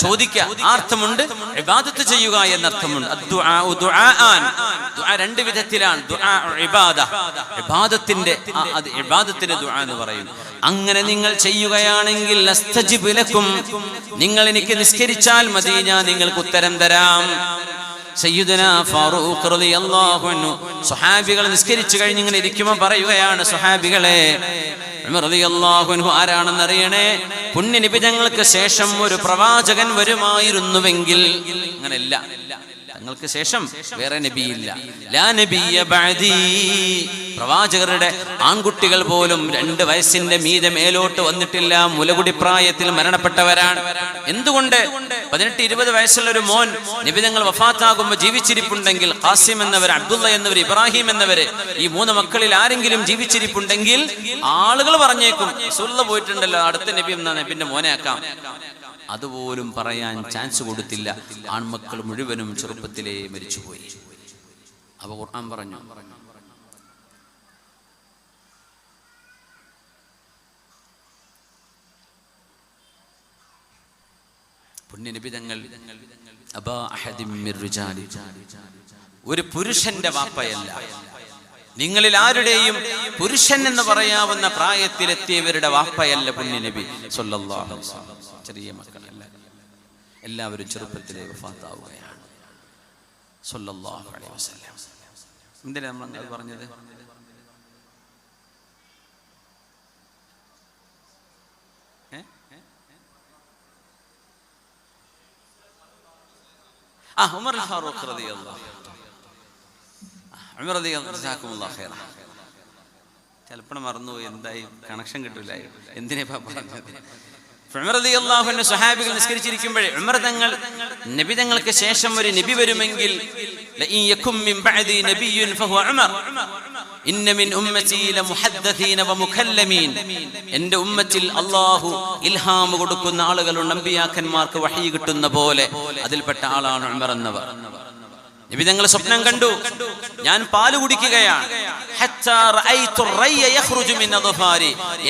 ചോദിക്കുക ആ അർത്ഥമുണ്ട്, ഇബാദത്ത് ചെയ്യുക എന്നർത്ഥമുണ്ട്. ദുആ രണ്ട് വിധത്തിലാണ്. ദുആ ഇബാദ, ഇബാദത്തിന്റെ ഇബാദത്തിന് ദുആ എന്ന് പറയും. അങ്ങനെ നിങ്ങൾ ചെയ്യുകയാണെങ്കിൽ അസ്തജിബ് ലക്കും, നിങ്ങൾ എനിക്ക് നിസ്കരിച്ചാൽ മതി, ഞാൻ നിങ്ങൾക്ക് ഉത്തരം തരാം. സയ്യിദുന ഫാറൂഖ് റളിയല്ലാഹു അൻഹു സ്വഹാബികൾ നിസ്കരിച്ചു കഴിഞ്ഞ് ഇങ്ങനെ ഇരിക്കുമ്പോൾ പറയുകയാണ്, സ്വഹാബികളെ, ഉമർ റളിയല്ലാഹു അൻഹു ആരാണെന്ന് അറിയണേ? പുണ്യനബി തങ്ങൾക്ക് ശേഷം ഒരു പ്രവാചകൻ വരുമായിരുന്നുവെങ്കിൽ, അങ്ങനെയല്ല, തങ്ങൾക്ക് ശേഷം വേറെ നബിയില്ല. ലാ നബിയ ബഅദി, പ്രവാചകരുടെ ആൺകുട്ടികൾ പോലും 2 വയസ്സിന്റെ മീതെ മേലോട്ട് വന്നിട്ടില്ല, മുലകുടി പ്രായത്തിൽ മരണപ്പെട്ടവരാണ്. എന്തുകൊണ്ട്? 18-20 വയസ്സുള്ള ഒരു മോൻ നബി തങ്ങൾ വഫാത്താകുമ്പോൾ ജീവിച്ചിരിപ്പുണ്ടെങ്കിൽ, ഖാസിം എന്നവർ, അബ്ദുള്ള എന്നവർ, ഇബ്രാഹിം എന്നവര്, ഈ 3 മക്കളിൽ ആരെങ്കിലും ജീവിച്ചിരിപ്പുണ്ടെങ്കിൽ ആളുകൾ പറഞ്ഞേക്കും, റസൂലുള്ളാഹി പോയിട്ടുണ്ടല്ലോ, അടുത്ത നബി എന്നാണ്, പിന്നെ മോനെ ആക്കാം. അതുപോലും പറയാൻ ചാൻസ് കൊടുത്തില്ല. ആൺമക്കൾ മുഴുവനും ചെറുപ്പത്തിലേ മരിച്ചുപോയി. അപ്പൊ ഖുർആൻ പറഞ്ഞു, പുണ്യനബി തങ്ങൾ അബാ അഹദിൻ മിർ റിജാലി, ഒരു പുരുഷന്റെ വാപ്പയല്ല. നിങ്ങളിൽ ആരുടെയും പുരുഷൻ എന്ന് പറയാവുന്ന പ്രായത്തിലെത്തിയവരുടെ വാപ്പയല്ല പുണ്യനബി സ്വല്ലല്ലാഹു അലൈഹി വസല്ലം. ചെറിയ മക്കളല്ല, എല്ലാവരും ചെറുപ്പത്തിലെ വഫാത്താവുകയാണ് സ്വല്ലല്ലാഹു അലൈഹി വസല്ലം. എന്തിനാ നമ്മൾ അത് പറഞ്ഞത്? ഉമർ ഫാറൂഖ് റളിയല്ലാഹു ഉമർ റളിയല്ലാഹു ജസാക്കുമുല്ലാഹു ഖൈറ. ചിലപ്പോൾ മറന്നുപോയി, എന്തായി കണക്ഷൻ കിട്ടില്ല, എന്തിനാ പറഞ്ഞത്? ഉമർ റളിയല്ലാഹു അൻഹു സ്വഹാബികൾ നിസ്കരിച്ചിരിക്കുമ്പോഴേ ഉമർ തങ്ങൾ, നബി തങ്ങൾക്ക് ശേഷം ഒരു നബി വരുമെങ്കിൽ, ലഇൻ യകും മിൻ ബഅദി നബിയ്യുൻ ഫഹുവ ഉമർ ഇന്ന മിൻ ഉമ്മതി ലമുഹദ്ദഥീന വമുകല്ലമീൻ, എൻ്റെ ഉമ്മത്തിൽ അല്ലാഹു ഇൽഹാം കൊടുക്കുന്ന ആളുകളുണ്ട്, അമ്പിയാക്കന്മാർക്ക് വഹയി കിട്ടുന്ന പോലെ, അതിൽപ്പെട്ട ആളാണ് ഉമർ എന്നവർ. നബി തങ്ങൾ സ്വപ്നം കണ്ടു, ഞാൻ പാല് കുടിക്കുകയാണ്,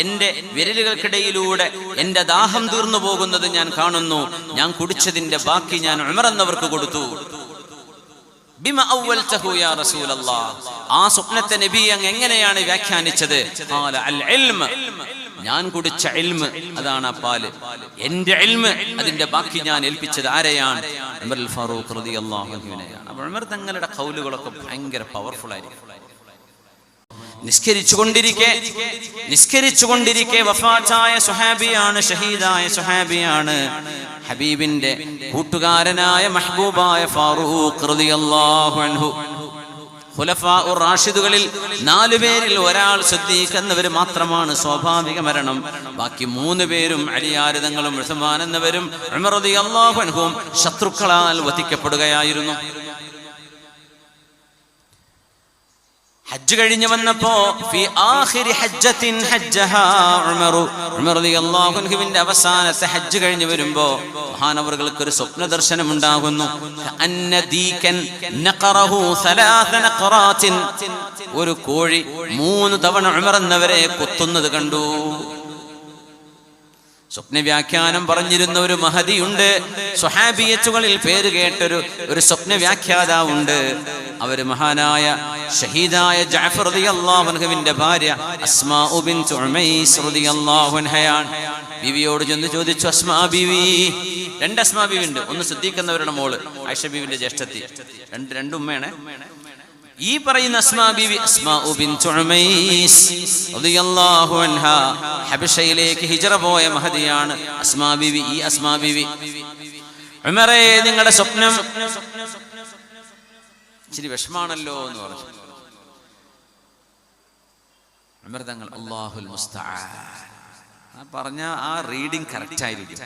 എന്റെ വിരലുകൾക്കിടയിലൂടെ എന്റെ ദാഹം തീർന്നു പോകുന്നത് ഞാൻ കാണുന്നു. ഞാൻ കുടിച്ചതിന്റെ ബാക്കി ഞാൻ ഉമർ എന്നവർക്ക് കൊടുത്തു. ബിമ അവൽതഹു യാ റസൂലല്ലാഹ്, ആ സ്വപ്നത്തെ നബി അങ്ങ് എങ്ങനെയാണ് വ്യാഖ്യാനിച്ചത്? ഖാല അൽ ഇൽമ, ഞാൻ കുടിച്ച ഇൽമ്, അതാണ് ആ പാല്, എന്റെ ഇൽമ്, അതിന്റെ ബാക്കി ഞാൻ ഏൽപ്പിച്ചത് ആരെയാണ്? ഉമർ ഫാറൂഖ് റളിയല്ലാഹു അൻഹുവിനെയാണ്. അപ്പോൾ ഉമർ തങ്ങളുടെ ഖൗലുകളൊക്കെ ഭയങ്കര പവർഫുൾ ആയിരിക്കും. നിസ്കരിച്ചുകൊണ്ടിരിക്കെ വഫാത്തായ സ്വഹാബിയാണ്, ഷഹീദായ സ്വഹാബിയാണ്, ഹബീബിന്റെ കൂട്ടുകാരനായ മഹ്ബൂബായ ഫാറൂഖ് റളിയല്ലാഹു അൻഹു. ഖുലഫാഉർ റാഷിദുകളിൽ 4 പേരിൽ ഒരാൾ സിദ്ദീഖ് എന്നവർ മാത്രമാണ് സ്വാഭാവിക മരണം. ബാക്കി 3 പേരും അലിയാര് തങ്ങളും ഉസ്മാൻ എന്നവരും ഉമർ റളിയല്ലാഹു അൻഹും ശത്രുക്കളാൽ വധിക്കപ്പെടുകയായിരുന്നു. ഹജ്ജ് കഴിഞ്ഞു വന്നപ്പോ ഫി ആഖിരി ഹജ്ജത്തിൻ ഹജ്ജഹാ ഉമർ റളിയല്ലാഹു അൻഹുവിന്റെ അവസാനത്തെ ഹജ്ജ് കഴിഞ്ഞു വരുമ്പോ മഹാനവറുകൾക്ക് ഒരു സ്വപ്ന ദർശനം ഉണ്ടാകുന്നു. കഅന്ന ദീകൻ നഖറഹു 3 നഖറാത്തിൻ, ഒരു കോഴി 3 തവണ ഉമർ എന്നവരെ കൊത്തുന്നത് കണ്ടു. സ്വപ്ന വ്യാഖ്യാനം പറഞ്ഞിരുന്ന ഒരു മഹദിയുണ്ട്, സ്വഹാബിയത്തുകളിൽ പേര് കേട്ടൊരു സ്വപ്ന വ്യാഖ്യാതാവുണ്ട്. അവര് മഹാനായ ഷഹീദായ ജഅഫർ റളിയല്ലാഹു അൻഹുവിന്റെ ഭാര്യ അസ്മാ ബിൻത് ഉമൈസ് റളിയല്ലാഹു അൻഹയാണ്. ബീവിയോട് ചെന്ന് ചോദിച്ചു, അസ്മാ ബീവി, 2 അസ്മാ ബീവി ഉണ്ട്, ഒന്ന് സിദ്ദീഖ് എന്നവരുടെ മോള്, ആയിഷ ബീവിന്റെ ജ്യേഷ്ഠത്തി, രണ്ട് ഉമ്മയാണ്. ഈ പറയുന്ന അസ്മാ ബീവി അസ്മാ ബിൻത് ഉമൈസ് റളിയല്ലാഹു അൻഹാ ഹബശയിലേക്ക് ഹിജ്റ പോയ മഹദിയാണ് അസ്മാ ബീവി. ഈ അസ്മാ ബീവി, ഉമറേ നിങ്ങളുടെ സ്വപ്നം ഇച്ചിരി വിഷമാണല്ലോ എന്ന് പറഞ്ഞു. ഉമർ തങ്ങൾ അല്ലാഹുൽ മുസ്തആൻ പറഞ്ഞ ആ റീഡിംഗ് കറക്റ്റ് ആയിരിക്കും.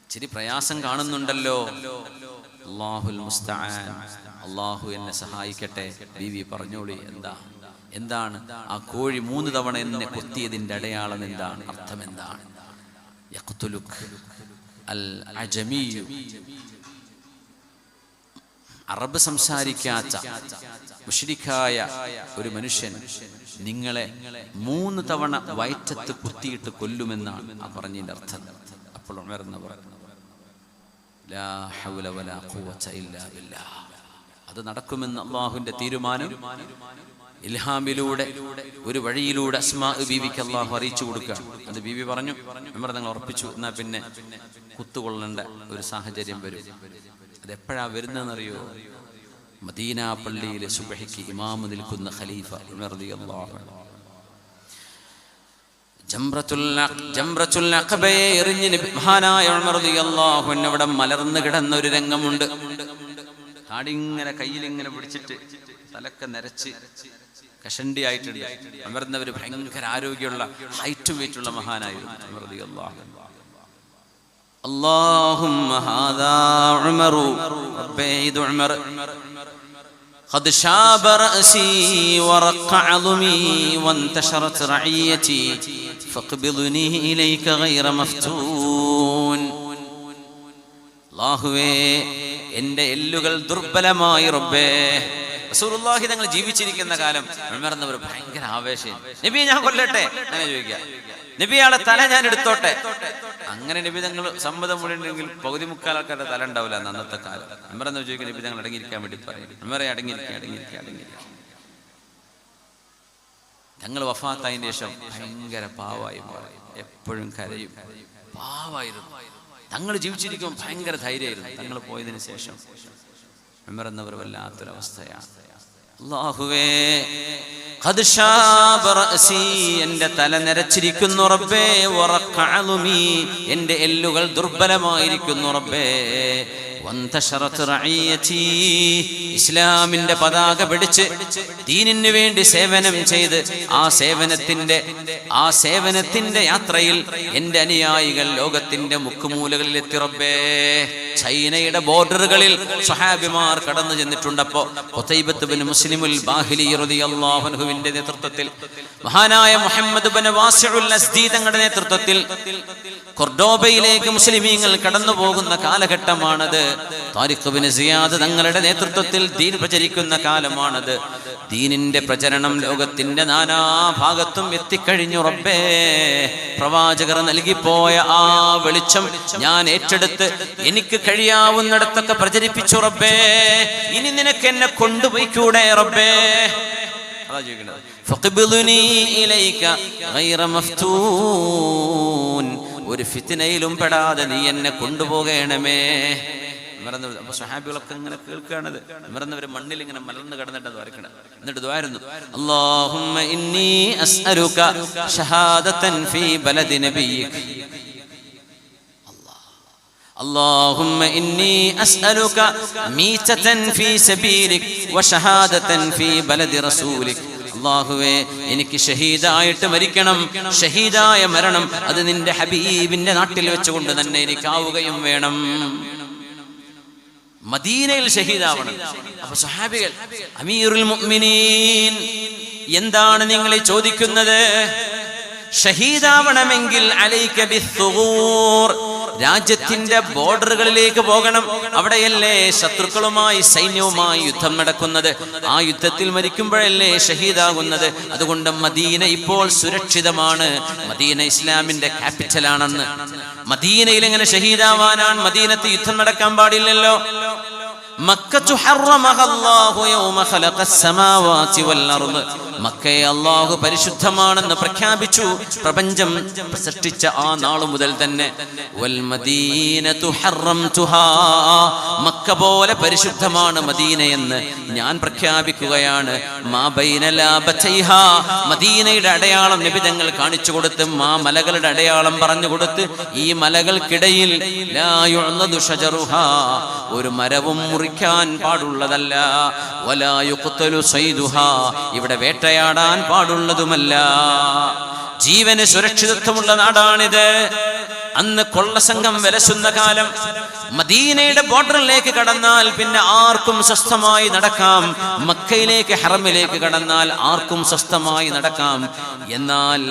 ഇച്ചിരി പ്രയാസം കാണുന്നുണ്ടല്ലോ, അല്ലാഹുൽ മുസ്തആൻ, അല്ലാഹു എന്നെ സഹായിക്കട്ടെ. ബീവി പറഞ്ഞോളി, എന്താണ് ആ കോഴി 3 തവണ എന്നെ കൊത്തിയതിന്റെ അടയാളം എന്താണ്, അർത്ഥം എന്താണ്? യഖ്തുലുക് അൽ അജമിയു, അറബ് സംസാരിക്കാത്ത മുശ്രിക്കായ ഒരു മനുഷ്യൻ നിങ്ങളെ 3 തവണ വയറ്റത്ത് കുത്തിയിട്ട് കൊല്ലുമെന്നാണ് ആ പറഞ്ഞതിന്റെ അർത്ഥം. അപ്പോൾ ഉമർ എന്ന് പറഞ്ഞു, ലാ ഹൗല വലാ ഖുവത ഇല്ലാ ബില്ലാഹ്. അത് നടക്കുമെന്ന് അല്ലാഹുവിന്റെ തീരുമാനം ഇൽഹാമിലൂടെ ഒരു വഴിയിലൂടെ അസ്മാ ബീവിക്ക് അല്ലാഹു അറിയിച്ചു കൊടുക്കുകയാണ്. അത് ബീവി പറഞ്ഞു, ഉമർ തങ്ങൾ ഉറപ്പിച്ചു, എന്നാ പിന്നെ കുത്തുകൊള്ളേണ്ട ഒരു സാഹചര്യം വരും. അതെപ്പോഴാ വരുന്നതെന്നറിയോ? മദീന പള്ളിയിലെ സുബ്ഹിക്ക് ഇമാമ് നിൽക്കുന്ന ഖലീഫ ഉമർ റളിയല്ലാഹു അൻഹു ജംറത്തുൽ അഖബയെ എറിഞ്ഞ് മഹാനായ ഉമർ റളിയല്ലാഹു അൻഹു അവിടെ മലർന്നു കിടന്ന ഒരു രംഗമുണ്ട്. താടിങ്ങനെ കയ്യിലിങ്ങനെ പിടിച്ചിട്ട് തലക്കെ നരച്ച് കഷണ്ടി ആയിട്ടുണ്ട്. അമർന്നവർ ഭയങ്കര ആരോഗ്യമുള്ള ഹൈറ്റും വെയിറ്റുള്ള മഹാനായിരുന്നു ഉമർ റളിയല്ലാഹു അൻഹു. اللهم هذا عمر ربيد عمر قد شاب رأسي ورق عظمي وانتشرت رعيتي فاقبضني إليك غير مفتون. അല്ലാഹുവേ, എൻ്റെ എല്ലുകൾ ദുർബലമായി റബ്ബേ. റസൂലുള്ളാഹി തങ്ങൾ ജീവിച്ചിരിക്കുന്ന കാലം ഉമർ എന്നവർ ഭയങ്കര ആവേശം. നബിയെ ഞാൻ കൊല്ലട്ടെ അങ്ങനെ ചോദിക്കുക, നബിയാളെ തല ഞാൻ എടുത്തോട്ടെ. അങ്ങനെ നബി തങ്ങൾ സമ്മതം മുഴുവനെങ്കിൽ പകുതി മുക്കാൽ ആൾക്കാരുടെ തല ഉണ്ടാവില്ല അന്നത്തെ കാലം. ഉമർ എന്ന് ചോദിക്കുക, നബി തങ്ങൾ അടങ്ങിയിരിക്കാൻ വേണ്ടി പറയും. ഉമറെ അടങ്ങിയിരിക്കുക. തങ്ങൾ വഫാത്തായതിന് ശേഷം ഭയങ്കര പാവായി മാറി. എപ്പോഴും കരയും, പാവായിരുന്നു. തങ്ങൾ ജീവിച്ചിരിക്കുമ്പോൾ ഭയങ്കര ധൈര്യമായിരുന്നു. തങ്ങൾ പോയതിനു ശേഷം ഉമർ എന്നവർ വല്ലാത്തൊരവസ്ഥയാണ്. അല്ലാഹുവേ, ഖദ് ശാബ റഅസി, എൻ്റെ തല നരച്ചിരിക്കുന്നു റബ്ബേ. വറഖ അളുമി, എൻ്റെ എല്ലുകൾ ദുർബലമായിരിക്കുന്നു റബ്ബേ. വന്തശറത് റഈയതി, ഇസ്ലാമിന്റെ പതാക പിടിച്ച് ദീനിനു വേണ്ടി സേവനം ചെയ്ത് ആ സേവനത്തിന്റെ യാത്രയിൽ എൻ്റെ അനുയായികൾ ലോകത്തിന്റെ മുക്കുമൂലകളിൽ എത്തി റബ്ബേ. ചൈനയുടെ ബോർഡറുകളിൽ സ്വഹാബിമാർ കടന്നു ചെന്നിട്ടുണ്ടപ്പോ ഖുതൈബത്ത് ബിൻ മുസ്ലിമുൽ ബാഹിലി റളിയല്ലാഹു അൻഹുവിന്റെ നേതൃത്വത്തിൽ, മഹാനായ മുഹമ്മദ് ബിൻ വാസിഉൽ അസ്ദി തങ്ങളുടെ നേതൃത്വത്തിൽ കൊർഡോബയിലേക്ക് മുസ്ലിമീങ്ങൾ കടന്നു പോകുന്ന കാലഘട്ടമാണത്. താരിഖ് ബിൻ സിയാദ് തങ്ങളുടെ നേതൃത്വത്തിൽ ദീൻ പ്രചരിക്കുന്ന കാലമാണത്. ദീനിന്റെ പ്രചരണം ലോകത്തിന്റെ നാനാഭാഗത്തും എത്തിക്കഴിഞ്ഞു റബ്ബേ. പ്രവാചകർ നൽകിപ്പോയ ആ വെളിച്ചം ഞാൻ ഏറ്റെടുത്ത് എനിക്ക് കഴിയാവുന്നിടത്തൊക്കെ പ്രചരിപ്പിച്ചു റബ്ബേ. ഇനി നിനക്ക് എന്നെ കൊണ്ടുപോയിക്കൂടെ റബ്ബേ? അതാ ചോദിക്കുന്നത്. ഫഖ്ബിദ്നി ഇലൈക ഗൈറ മഫ്തൂൻ, ഒരു ഫിത്നയിലും പെടാതെ നീ എന്നെ കൊണ്ടുപോകണമേ. അപ്പൊ സ്വഹാബികളൊക്കെ ഇങ്ങനെ കേൾക്കുകയാണത്. മറന്നവര് മണ്ണിൽ ഇങ്ങനെ മലർന്നു കിടന്നിട്ട് വരക്കണം. എന്നിട്ട് ദ്വാരുന്നു, അല്ലാഹുമ്മ ഇന്നി അസ്അലുക ഷഹാദതൻ ഫീ ബലദി നബിയിക. اللهم إني أسألك ميتة في سبيلك وشهادة في بلد رسولك. അല്ലാഹുവേ, എനിക്ക് ഷഹീദായിട്ട് മരിക്കണം. ഷഹീദായ മരണം അത് നിന്റെ ഹബീബിന്റെ നാട്ടിൽ വെച്ചുകൊണ്ട് തന്നെ എനിക്കാവുകയും വേണം. മദീനയിൽ ഷഹീദാവണം. അപ്പൊ സ്വഹാബികൾ, അമീറുൽ മുഅ്മിനീൻ, എന്താണ് നിങ്ങൾ ചോദിക്കുന്നത്? ഷഹീദാവണമെങ്കിൽ അലൈക ബിസ്സുഗൂർ, രാജ്യത്തിന്റെ ബോർഡറുകളിലേക്ക് പോകണം. അവിടെയല്ലേ ശത്രുക്കളുമായി സൈന്യവുമായി യുദ്ധം നടക്കുന്നത്. ആ യുദ്ധത്തിൽ മരിക്കുമ്പോഴല്ലേ ഷഹീദാകുന്നത്. അതുകൊണ്ട് മദീന ഇപ്പോൾ സുരക്ഷിതമാണ്. മദീന ഇസ്ലാമിന്റെ ക്യാപിറ്റലാണെന്ന്. മദീനയിൽ എങ്ങനെ ഷഹീദാവാനാണ്? മദീനത്ത് യുദ്ധം നടക്കാൻ പാടില്ലല്ലോ. മക്കത്തു ഹറമഹ അല്ലാഹു യൗമ ഖലഖസ് സമാവാതി വൽ അർദ്, മക്കയെ അല്ലാഹു പരിശുദ്ധമാണെന്ന് പ്രഖ്യാപിച്ചു പ്രപഞ്ചം സൃഷ്ടിച്ച ആ നാൾ മുതൽ തന്നെ. വൽ മദീനതു ഹറംതുഹാ, മക്ക പോലെ പരിശുദ്ധമാണ് മദീനയെന്ന് ഞാൻ പ്രഖ്യാപിക്കുകയാണ്. മാ ബൈന ലാബതൈഹാ, മദീനയുടെ അടയാളം നബി തങ്ങൾ കാണിച്ചു കൊടുത്ത്, മാ മലകളുടെ അടയാളം പറഞ്ഞു കൊടുത്ത്, ഈ മലകൾക്കിടയിൽ ലാ യുഅ്ലദു ഷജറുഹാ, ഒരു മരവും മുറിക്കാൻ പാടുള്ളതല്ല. വലാ യുഖ്തലു സൈദുഹാ, ഇവിടെ വേട്ടയാടാൻ പാടുള്ളതുമല്ല. ജീവന് സുരക്ഷിതത്വമുള്ള നാടാണിത്. അന്ന് കൊള്ളസംഘം വിലസുന്ന കാലം. മദീനയുടെ ബോർഡറിലേക്ക് കടന്നാൽ പിന്നെ ആർക്കും സ്വസ്ഥമായി നടക്കാം. മക്കയിലേക്ക് ഹറമിലേക്ക് കടന്നാൽ ആർക്കും സ്വസ്ഥമായി നടക്കാം. എന്നാൽ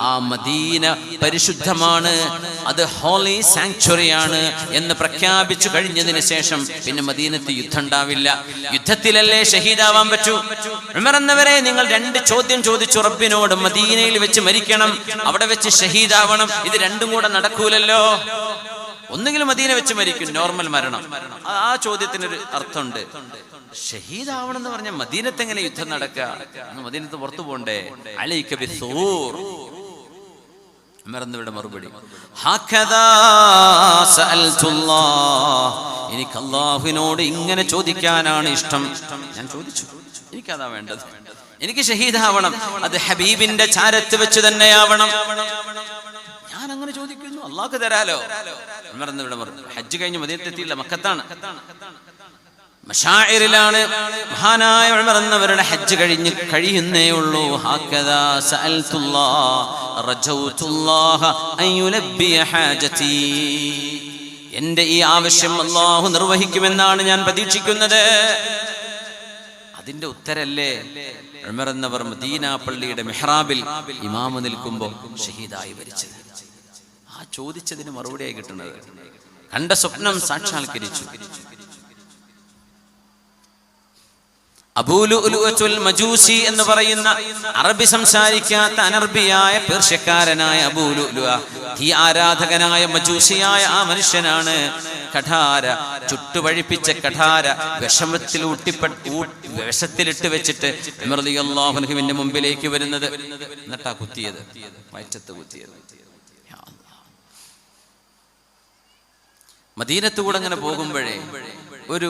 ആ മദീന പരിശുദ്ധമാണ്, അത് ഹോളി സാങ്ച്വറിയാണ് എന്ന് പ്രഖ്യാപിച്ചു കഴിഞ്ഞതിന് ശേഷം പിന്നെ മദീനത്ത് യുദ്ധം ഉണ്ടാവില്ല. യുദ്ധത്തിലല്ലേ ഷഹീദാവാൻ പറ്റൂ. ഉമർ എന്നവരെ, നിങ്ങൾ രണ്ട് ചോദ്യം ചോദിച്ചു റബ്ബിനോട്. മദീനയിൽ വെച്ച് മരിക്കണം, അവിടെ വെച്ച് ഷഹീദാവണം. ഇത് രണ്ടും കൂടെ നടക്കൂലല്ലോ. ഒന്നുകിൽ മദീന വെച്ച് മരിക്കും, നോർമൽ മരണം. ആ ചോദ്യത്തിനൊരു അർത്ഥമുണ്ട്. ഷഹീദാവണം എന്ന് പറഞ്ഞാൽ മദീനത്ത് എങ്ങനെ യുദ്ധം നടക്കുക? മദീനത്ത് പുറത്തു പോണ്ടേ? അലൈക ബിസ്സൂർ. ഉമറിന്റെ മറുപടി, എനിക്ക് അല്ലാഹുവിനോട് ഇങ്ങനെ ചോദിക്കാനാണ് ഇഷ്ടം. ഞാൻ ചോദിച്ചു, എനിക്കതാ വേണ്ടത്. എനിക്ക് ഷഹീദാവണം, അത് ഹബീബിന്റെ ചാരത്ത് വെച്ച് തന്നെയാവണം. ഞാൻ അങ്ങനെ ചോദിക്കുന്നു, അള്ളാഹു തരാലോ. ഹജ്ജ് കഴിഞ്ഞ് മദീനത്ത് എത്തിയില്ല, മക്കത്താണ്, മശാഇറിലാണ്. മഹാനായ ഉമർ എന്നവരുടെ ഹജ്ജ് കഴിയുന്നേ ഉള്ളൂ. ഹക്കദാ സഅൽതുല്ലാഹ റജൗതുല്ലാഹ അൻ യുലബ്ബിയ ഹാജതി. എന്റെ ഈ ആവശ്യം അല്ലാഹു നിർവഹിക്കുമെന്നാണ് ഞാൻ പ്രതീക്ഷിക്കുന്നത്. അതിന്റെ ഉത്തരല്ലേ ഉമർ എന്നവർ മദീന പള്ളിയുടെ മിഹ്റാബിൽ ഇമാമ് നിൽക്കുമ്പോൾ ഷഹീദായി മരിച്ചത്. ആ ചോദിച്ചതിന് മറുപടിയായി കിട്ടുന്നത്, കണ്ട സ്വപ്നം സാക്ഷാത്കരിച്ചു. അബൂ ലുഅ്ലുഅത്തുൽ മജൂസി എന്ന് പറയുന്ന അറബി സംസാരിക്കാത്ത അനർബിയായ പേർഷ്യക്കാരനായ അബൂ ലുഅ്ലുഅ, ഈ ആരാധകനായ മജൂസിയായ ആ മനുഷ്യനാണ് കഠാര, ചുട്ടുപഴിപ്പിച്ച കഠാര വിഷത്തിലിട്ട് വെച്ചിട്ട് ഉമർ റളിയല്ലാഹു അൻഹുവിന്റെ മുമ്പിലേക്ക് വരുന്നത്. എന്നിട്ടാ കുത്തിയത്, വയറ്റത്ത് കുത്തിയത്. മദീനത്ത് കൂടെ അങ്ങനെ പോകുമ്പോഴേ ഒരു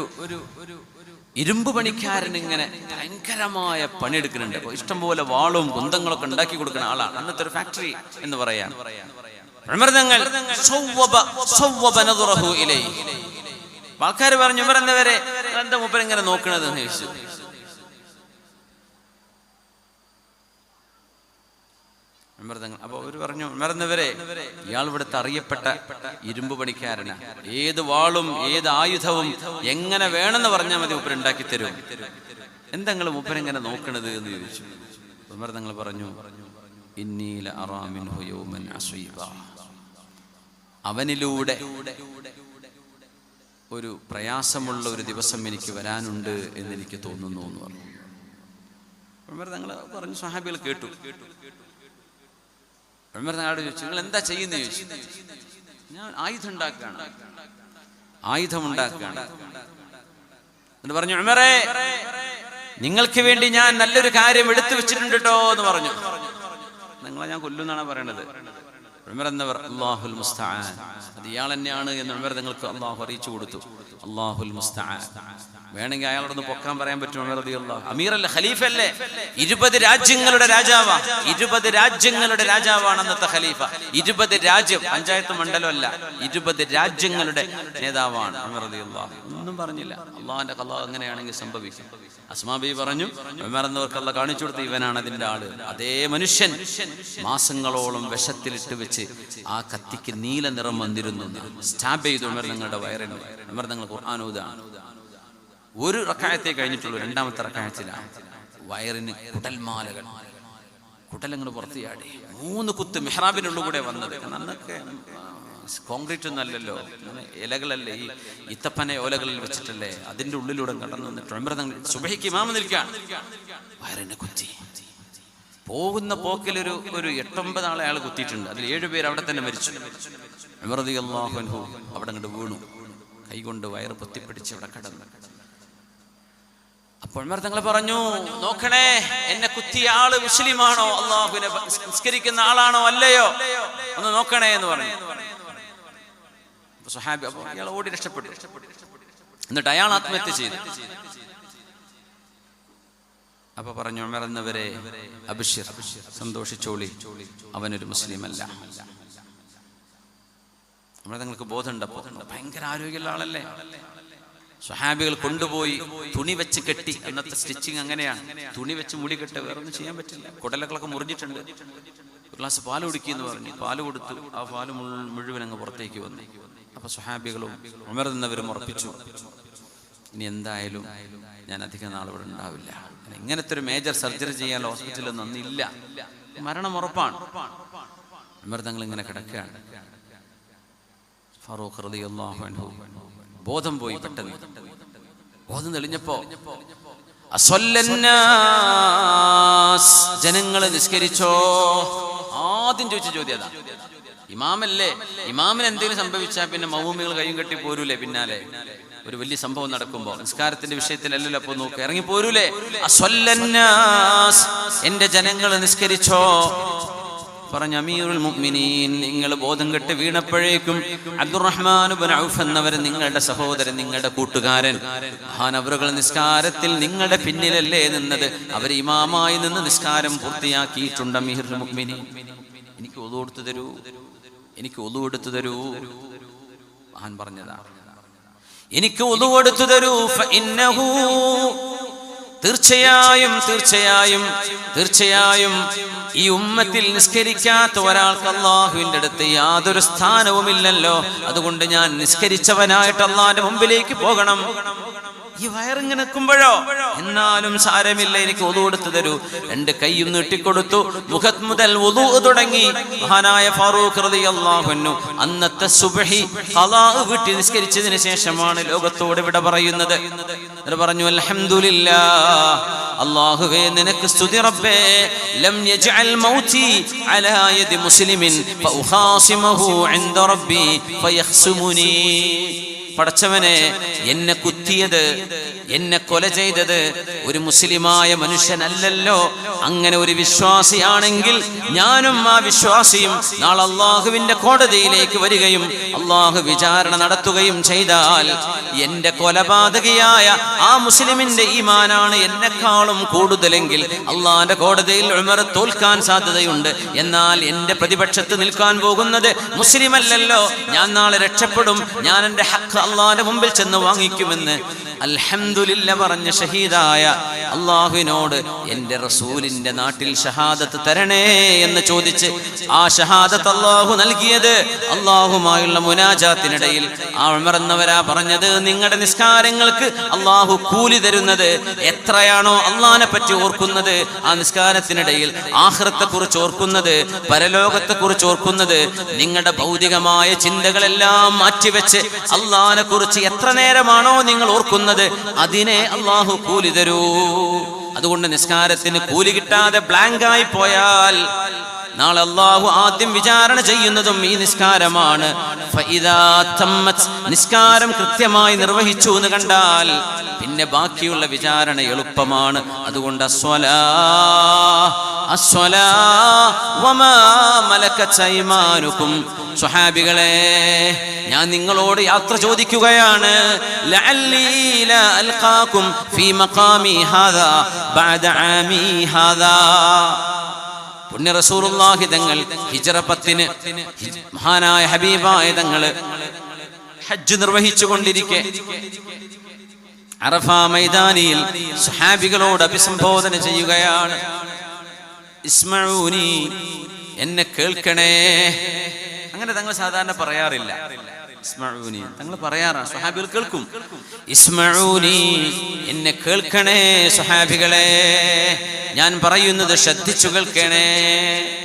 ഇരുമ്പ് പണിക്കാരൻ ഇങ്ങനെ ഭയങ്കരമായ പണിയെടുക്കുന്നുണ്ട്. ഇഷ്ടംപോലെ വാളും കുന്തങ്ങളൊക്കെ ഉണ്ടാക്കി കൊടുക്കുന്ന ആളാണ്. അന്നത്തെ ഒരു ഫാക്ടറി എന്ന് പറയാൻ. ആൾക്കാർ പറഞ്ഞു, ഉമർ എന്നവരെ എന്താ മൂപ്പർ ഇങ്ങനെ നോക്കണത് എന്ന് ചോദിച്ചു. അപ്പൊ അവര് പറഞ്ഞു, ഉമർ എന്നവരെ ഇയാൾ ഇവിടുത്തെ അറിയപ്പെട്ട ഇരുമ്പ് പണിക്കാരനാ. ഏത് വാളും ഏത് ആയുധവും എങ്ങനെ വേണമെന്ന് പറഞ്ഞാൽ മതി മൂപ്പർ ഉണ്ടാക്കി തരും. എന്താ നിങ്ങൾ മൂപ്പരെങ്ങനെ നോക്കണത് എന്ന് ചോദിച്ചു. ഉമർ തങ്ങൾ പറഞ്ഞു, ഇന്നി ലഅറാ മിൻഹു യൗമൻ അസീബ. അവനിലൂടെ ഒരു പ്രയാസമുള്ള ഒരു ദിവസം എനിക്ക് വരാനുണ്ട് എന്ന് എനിക്ക് തോന്നുന്നു എന്ന് പറഞ്ഞു. ഉമർ തങ്ങൾ പറഞ്ഞു, സ്വഹാബികൾ കേട്ടു. ഉമർ തങ്ങളോട് ചോദിച്ചു, നിങ്ങൾ എന്താ ചെയ്യുന്നത് ചോദിച്ചു. ഞാൻ ആയുധം ഉണ്ടാക്കുകയാണ്. എന്ന് പറഞ്ഞു, ഉമറേ നിങ്ങൾക്ക് വേണ്ടി ഞാൻ നല്ലൊരു കാര്യം എടുത്തു വെച്ചിട്ടുണ്ട് കേട്ടോ എന്ന് പറഞ്ഞു. നിങ്ങളെ ഞാൻ കൊല്ലുന്നാണ് പറയണത്. ഉമർ എന്നവർ അല്ലാഹുൽ മുസ്തആൻ, അത് ഇയാൾ തന്നെയാണ് എന്ന് ഉമർ നിങ്ങൾക്ക് അല്ലാഹു അറിയിച്ചു കൊടുത്തു. അല്ലാഹുൽ മുസ്തആൻ. വേണമെങ്കിൽ അയാളോടൊന്ന് പൊക്കാൻ പറയാൻ പറ്റും. ഉമർ റളിയല്ലാഹു അമീറല്ലേ, ഖലീഫല്ലേ, 20 രാജ്യങ്ങളുടെ രാജാവാ. 20 രാജ്യങ്ങളുടെ രാജാവാണ് അന്നത്തെ ഖലീഫ. 20 രാജ്യം, പഞ്ചായത്ത് മണ്ഡലമല്ല, 20 രാജ്യങ്ങളുടെ നേതാവാണ് ഉമർ റളിയല്ലാഹു. ഒന്നും പറഞ്ഞില്ല. അള്ളാഹുവിന്റെ ഖലാ അങ്ങനെയാണെങ്കിൽ സംഭവിക്കും. അസ്മാ ബീവി പറഞ്ഞു, ഉമർ എന്നവർക്ക് അല്ലാഹു കാണിച്ചു കൊടുത്തു, ഇവനാണ് അതിന്റെ ആള്. അതേ മനുഷ്യൻ മാസങ്ങളോളം വിഷത്തിലിട്ട് വെച്ച് ആ കത്തിക്ക് നീല നിറം വന്നിരുന്നു. സ്റ്റാബ് ചെയ്തു ഉമർ നിങ്ങളുടെ വയറിന്. ഉമർ നിങ്ങൾ ഖുർആൻ ഓതാണ്. ഒരു റക്അത്തേ കഴിഞ്ഞിട്ടുള്ളൂ. രണ്ടാമത്തെ റക്അത്തിലാണ് വയറിന് കുടൽമാലകൾ, കുടലങ്ങൾ പുറത്ത് ചാടി. 3 കുത്ത് മിഹ്റാബിനുള്ളിൽ കൂടെ വന്നത്. അന്നൊക്കെ കോൺക്രീറ്റ് ഒന്നും അല്ലല്ലോ, ഇലകളല്ലേ, ഈ ഇത്തപ്പന ഓലകളിൽ വെച്ചിട്ടല്ലേ, അതിന്റെ ഉള്ളിലൂടെ കടന്നു വന്നിട്ട് ഉമർ തങ്ങൾ സുബഹിക്ക് ഇമാമ് നിൽക്കാൻ വയറിനെ കുത്തി. പോകുന്ന പോക്കിൽ ഒരു 8-9 ആളെ അയാൾ കുത്തിയിട്ടുണ്ട്. അതിൽ 7 പേര് അവിടെ തന്നെ മരിച്ചു. ഉമർ റളിയല്ലാഹു അൻഹു അവിടെ അങ്ങോട്ട് വീണു. കൈകൊണ്ട് വയറ് പൊത്തിപ്പിടിച്ച് അവിടെ കടന്നു. അപ്പോൾ ഉമർ തങ്ങൾ പറഞ്ഞു, നോക്കണേ, എന്നെ കുത്തിയ ആള് മുസ്ലിമാണോ, അള്ളാഹുവിനെ നിസ്കരിക്കുന്ന ആളാണോ അല്ലയോ, ഒന്ന് നോക്കണേ എന്ന് പറഞ്ഞു. സ്വഹാബി അപ്പോൾ അയാൾ ഓടി രക്ഷപ്പെട്ടു. എന്നിട്ട് അയാൾ ആത്മഹത്യ ചെയ്തു. അപ്പൊ പറഞ്ഞു, ഉമർ എന്നവരെ അബ്ശിർ, സന്തോഷിച്ചോളി, അവനൊരു മുസ്ലിം അല്ല. നമ്മളെ നിങ്ങൾക്ക് ബോധമുണ്ടപ്പോ, ഭയങ്കര ആരോഗ്യമുള്ള ആളല്ലേ. സ്വഹാബികൾ കൊണ്ടുപോയി തുണി വെച്ച് കെട്ടി. അന്നത്തെ സ്റ്റിച്ചിങ് അങ്ങനെയാണ്, തുണി വെച്ച് മുടി കെട്ട്, വേറെ ഒന്നും ചെയ്യാൻ പറ്റില്ല. കുടലകളൊക്കെ മുറിഞ്ഞിട്ടുണ്ട്. ഒരു ഗ്ലാസ് പാല് കുടിക്കുന്നു പറഞ്ഞു. പാല് കൊടുത്തു. ആ പാല് മുഴുവൻ അങ്ങ് പുറത്തേക്ക് വന്നു. അപ്പൊ സ്വഹാബികളും ഉമർ എന്നവരും ഉറപ്പിച്ചു, ഇനി എന്തായാലും ഞാൻ അധിക നാൾ ഇവിടെ ഉണ്ടാവില്ല. ഇങ്ങനത്തെ ഒരു മേജർ സർജറി ചെയ്യാൻ ഹോസ്പിറ്റലൊന്നും ഒന്നില്ല, മരണം ഉറപ്പാണ്. ഉമർ തങ്ങൾ ഇങ്ങനെ കിടക്കുകയാണ്. ഫാറൂഖ് റളിയല്ലാഹു അൻഹു ബോധം പോയി. പെട്ടെന്ന് ബോധം തെളിഞ്ഞപ്പോ ജനങ്ങളെ നിസ്കരിച്ചോ? ആദ്യം ചോദിച്ച ചോദ്യം അതാ. ഇമാമല്ലേ, ഇമാമിന് എന്തെങ്കിലും സംഭവിച്ചാൽ പിന്നെ മൗമികൾ കയ്യും കെട്ടി പോരൂലേ പിന്നാലെ? ഒരു വലിയ സംഭവം നടക്കുമ്പോൾ നിസ്കാരത്തിന്റെ വിഷയത്തിലല്ലല്ലോ അപ്പൊ നോക്ക്, ഇറങ്ങി പോരൂലേ? അസ്വല്ലന്നാസ്, എന്റെ ജനങ്ങൾ നിസ്കരിച്ചോ പറഞ്ഞ അമീറുൽ മുഅ്മിനീൻ, നിങ്ങൾ ബോധം കെട്ട് വീണപ്പോഴേക്കും അബ്ദുറഹ്മാൻ ഇബ്നു ഔഫ് എന്നവർ നിങ്ങളുടെ സഹോദരൻ, നിങ്ങളുടെ കൂട്ടുകാരൻ മഹാനവറുകൾ നിസ്കാരത്തിൽ നിങ്ങളുടെ പിന്നിലല്ലേ നിന്നത്? അവർ ഇമാമായി നിന്ന് നിസ്കാരം പൂർത്തിയാക്കിയിട്ടുണ്ട്. അമീറുൽ മുഅ്മിനീൻ, എനിക്ക് ഒളു കൊടുത്തു തരൂ, എനിക്ക് ഒളു കൊടുത്തു തരൂ. മഹാൻ പറഞ്ഞതാ, എനിക്ക് ഒളു കൊടുത്തു തരൂ. ഫഇന്നഹു, തീർച്ചയായും തീർച്ചയായും തീർച്ചയായും ഈ ഉമ്മത്തിൽ നിസ്കരിക്കാത്ത ഒരാൾക്ക് അല്ലാഹുവിന്റെ അടുത്ത് യാതൊരു സ്ഥാനവുമില്ലല്ലോ. അതുകൊണ്ട് ഞാൻ നിസ്കരിച്ചവനായിട്ട് അല്ലാഹുവിന്റെ മുമ്പിലേക്ക് പോകണം. ഈ വയറിങ്ങനെ നിൽക്കുമ്പോഴോ എന്നാലും സാരമില്ല, എനിക്ക് ഒളു കൊടുത്തു തരൂ. രണ്ട് കൈയും നീട്ടിക്കൊടുത്തു. മുഖത്ത് മുതൽ വുളു തുടങ്ങി. മഹാനായ ഫാറൂഖ് റളിയല്ലാഹു അൻഹു അന്നത്തെ സുബ്ഹി ഖളാ വിട്ട് നിസ്കരിച്ചതിന് ശേഷമാണ് ലോകത്തോട് വിട പറയുന്നത്. എന്നിട്ട് പറഞ്ഞു, അൽഹംദുലില്ലാഹ്, അല്ലാഹുവേ നിനക്ക് സ്തുതി റബ്ബേ, ലം യജ്അൽ മൗതി അലാ യദി മുസ്ലിമിൻ ഫഉഖാസിമുഹു ഇൻദ റബ്ബി ഫയഖ്സുമുനി. പടച്ചവനെ, എന്നെ കുത്തിയത്, എന്നെ കൊല ചെയ്തത് ഒരു മുസ്ലിമായ മനുഷ്യനല്ലല്ലോ. അങ്ങനെ ഒരു വിശ്വാസിയാണെങ്കിൽ ഞാനും ആ വിശ്വാസിയും നാളെ അള്ളാഹുവിന്റെ കോടതിയിലേക്ക് വരികയും അള്ളാഹു വിചാരണ നടത്തുകയും ചെയ്താൽ എന്റെ കൊലപാതകിയായ ആ മുസ്ലിമിന്റെ ഈമാനാണ് എന്നെക്കാളും കൂടുതലെങ്കിൽ അള്ളാഹിന്റെ കോടതിയിൽ ഉമർ തോൽക്കാൻ സാധ്യതയുണ്ട്. എന്നാൽ എന്റെ പ്രതിപക്ഷത്ത് നിൽക്കാൻ പോകുന്നത് മുസ്ലിമല്ലല്ലോ. ഞാൻ നാളെ രക്ഷപ്പെടും, ഞാൻ എന്റെ ഹക്ക് അള്ളാഹിന്റെ മുമ്പിൽ ചെന്ന് വാങ്ങിക്കുമെന്ന് അൽഹംദുലില്ലാ പറഞ്ഞ ഷഹീദായ അള്ളാഹുവിനോട് എന്റെ റസൂലിന്റെ നാട്ടിൽ ഷഹാദത്ത് തരണേ എന്ന് ചോദിച്ച് ആ ഷഹാദത്ത് അള്ളാഹു നൽകിയത് അള്ളാഹുമായുള്ള മുനാജാത്തിനിടയിൽ ആ ഉമർ എന്നവരാ പറഞ്ഞത്, നിങ്ങളുടെ നിസ്കാരങ്ങൾക്ക് അള്ളാഹു കൂലി തരുന്നത് എത്രയാണോ അള്ളാഹിനെ പറ്റി ഓർക്കുന്നത്, ആ നിസ്കാരത്തിനിടയിൽ ആഖിറത്തെ കുറിച്ച് ഓർക്കുന്നത്, പരലോകത്തെ കുറിച്ച് ഓർക്കുന്നത്, നിങ്ങളുടെ ഭൗതികമായ ചിന്തകളെല്ലാം മാറ്റിവെച്ച് അള്ളാഹിനെ കുറിച്ച് എത്ര നേരമാണോ നിങ്ങൾ ഓർക്കുന്നത് അതിനെ അള്ളാഹു കൂലി തരൂ. അതുകൊണ്ട് നിസ്കാരത്തിന് കൂലി കിട്ടാതെ ബ്ലാങ്കായി പോയാൽ നാളെ അള്ളാഹു ആദ്യം വിചാരണ ചെയ്യുന്നതും ഈ നിസ്കാരമാണ്. നിസ്കാരം കൃത്യമായി നിർവഹിച്ചു എന്ന് കണ്ടാൽ പിന്നെ ബാക്കിയുള്ള വിചാരണ എളുപ്പമാണ്. അതുകൊണ്ട് സ്വഹാബികളെ, ഞാൻ നിങ്ങളോട് യാത്ര ചോദിക്കുകയാണ്. പുണ്യ റസൂലുള്ളാഹി തങ്ങൾ ഹിജ്റ 10 മഹാനായ ഹബീബായ തങ്ങള് ഹജ്ജ് നിർവഹിച്ചു കൊണ്ടിരിക്കെ അറഫ മൈതാനിയിൽ സ്വഹാബികളോട് അഭിസംബോധന ചെയ്യുകയാണ്. ഇസ്മഊനി, എന്നെ കേൾക്കണേ. അങ്ങനെ തങ്ങൾ സാധാരണ പറയാറില്ല. ഇസ്മഊനി തങ്ങൾ പറയാറാണ്, സ്വഹാബികൾ കേൾക്കും. ഇസ്മഊനി, എന്നെ കേൾക്കണേ സ്വഹാബികളെ, ഞാൻ പറയുന്നത് ശ്രദ്ധിച്ചു കേൾക്കണേ,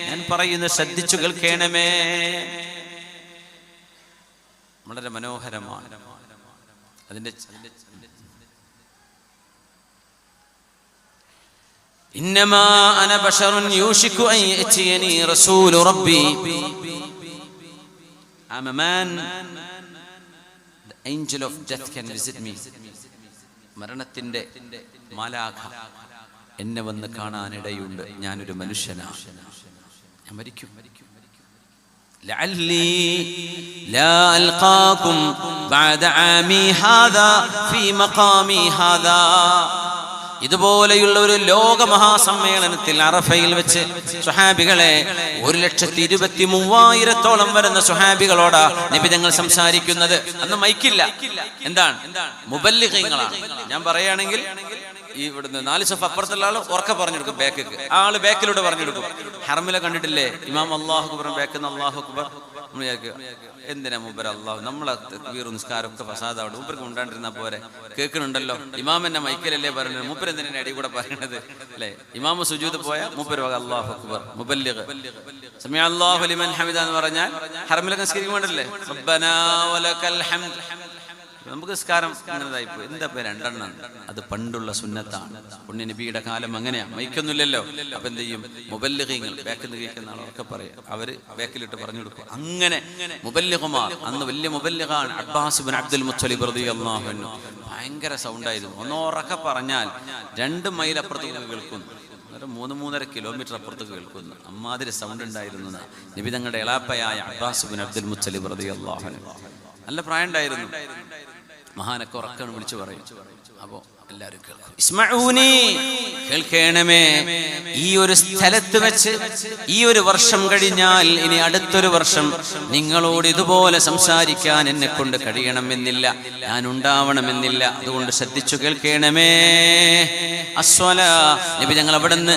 ഞാൻ പറയുന്നത് ശ്രദ്ധിച്ചു കേൾക്കണമേ. വളരെ മനോഹരമാണ് അതിന്റെ. ഇന്നമാ അന ബശറുൻ യൂഷികു അൻ യഅതിയനി റസൂലു റബ്ബി. I'm a man, the angel of death can visit me. മരണത്തിന്റെ മാലാഖ എന്നെ വന്ന് കാണാനിടയുണ്ട്. ഞാനൊരു മനുഷ്യനാണ്, ഞാൻ മരിക്കും. ലഅല്ലി ലാ അൽഖാകും ബഅദ ആമി ഹാദാ ഫീ മഖാമി ഹാദാ. ഇതുപോലെയുള്ള ഒരു ലോക മഹാസമ്മേളനത്തിൽ അറഫയിൽ വെച്ച് സ്വഹാബികളെ 1,23,000 വരുന്ന സ്വഹാബികളോടാ നബി തങ്ങൾ സംസാരിക്കുന്നത്. അന്ന് മൈക്കില്ല. എന്താണ്? മുബല്ലിഗീങ്ങളാണ്. ഞാൻ പറയുകയാണെങ്കിൽ ഈ ഇവിടുന്ന് 4 സഫ് അപ്പുറത്തുള്ള ആള് ഉറക്കെ പറഞ്ഞെടുക്കും, ബാക്കിക്ക് ആള് ബാക്കിലൂടെ പറഞ്ഞെടുക്കും. ഹറമിലെ കണ്ടിട്ടില്ലേ, ഇമാം അല്ലാഹു അക്ബർ ബാക്കിന്ന് അല്ലാഹു അക്ബർ. എന്തിനാ മൂപ്പര് അള്ളാഹു, നമ്മളെ തക്ബീർ നിസ്കാരമൊക്കെ ഫസാദാവും, മൂപ്പർക്ക് ഉണ്ടാണ്ടിരുന്നാ പോരെ. കേൾക്കുന്നുണ്ടല്ലോ, ഇമാം എന്നെ മൈക്കലല്ലേ പറയുന്നത്, മൂപ്പര് എന്തിനാ അടി കൂടെ പറയണത് അല്ലേ? ഇമാമ സുജൂദ് പോയാൽ മൂപ്പര് അല്ലാഹു അക്ബർ, മുബല്ലിഗ്. സമിഅ അല്ലാഹു ലിമൻ ഹമിദ എന്ന് പറഞ്ഞാൽ ഹറമിലൊക്കെ നിസ്കരിക്കുമ്പോണ്ടല്ലേ റബ്ബനാ വലക്കൽ ഹംദ്. നമുക്ക് നിസ്കാരം അങ്ങനെതായിപ്പോയി. എന്താ പേര് 2 എണ്ണം? അത് പണ്ടുള്ള സുന്നത്താണ്. പുണ്യ നബിയുടെ കാലം അങ്ങനെയാ, മൈക്കൊന്നുമില്ലല്ലോ. അപ്പൊ എന്ത് ചെയ്യും? മുബല്ലിഗീങ്ങൾ, ബാക്കിൽ നിന്ന് കേൾക്കുന്ന ആളൊക്കെ പറയും, അവര് ബാക്കിലിട്ട് പറഞ്ഞു കൊടുക്കും. അങ്ങനെ മുബല്ലിഗുമാർ, അന്ന് വലിയ മുബല്ലിഗാണ് അബ്ബാസ് ഇബ്നു അബ്ദുൽ മുത്തലിബ് റളിയല്ലാഹു അൻഹു. ഭയങ്കര സൗണ്ടായിരുന്നു. ഒന്നോറൊക്കെ പറഞ്ഞാൽ 2 മൈൽ അപ്പുറത്തേക്ക് കേൾക്കുന്നു, 3-3.5 കിലോമീറ്റർ അപ്പുറത്തേക്ക് കേൾക്കുന്നു. അമ്മാതിരി സൗണ്ട് ഉണ്ടായിരുന്നു നബി തങ്ങളുടെ എളാപ്പയായ അബ്ബാസ് ഇബ്നു അബ്ദുൽ മുത്തലിബ് റളിയല്ലാഹു അൻഹു. നല്ല പ്രായം ഉണ്ടായിരുന്നു. മഹാനൊക്കെ ഉറക്കാണ് വിളിച്ചു പറയും. അപ്പോ എല്ലാവരും കേൾക്കും. ഇസ്മഊനി, കേൾക്കണമേ. ഈ ഒരു സ്ഥലത്ത് വെച്ച് ഈ ഒരു വർഷം കഴിഞ്ഞാൽ ഇനി അടുത്തൊരു വർഷം നിങ്ങളോട് ഇതുപോലെ സംസാരിക്കാൻ എന്നെ കൊണ്ട് കഴിയണമെന്നില്ല, ഞാൻ ഉണ്ടാവണമെന്നില്ല. അതുകൊണ്ട് ശ്രദ്ധിച്ചു കേൾക്കണമേ. അസ്വലാ, നബി ഞങ്ങൾ അവിടുന്ന്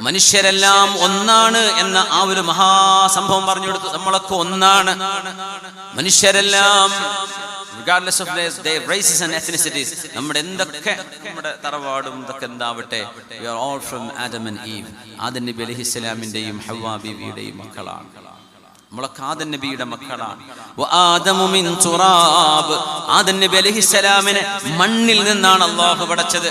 മനുഷ്യരെല്ലാം ഒന്നാണ് എന്ന ആ ഒരു മഹാസംഭവം പറഞ്ഞു കൊടുത്തു. നമ്മളൊക്കെ ഒന്നാണ്, മനുഷ്യരെല്ലാം regardless of their races and ethnicities. നമ്മുടെ എന്തൊക്കെ നമ്മുടെ തറവാടും ഇതൊക്കെ എന്താവട്ടെ, we are all from Adam and Eve. Adam നബി അലൈഹിസ്സലാമിന്റെയും ഹവ്വാ ബീവിയുടെയും മക്കളാണ്. നമ്മളൊക്കെ ആദം നബിയുടെ മക്കളാണ്. വആദമു മിൻ തുറാബ്, ആദം നബി അലൈഹിസ്സലാമിനെ മണ്ണിൽ നിന്നാണ് അല്ലാഹു പടച്ചത്.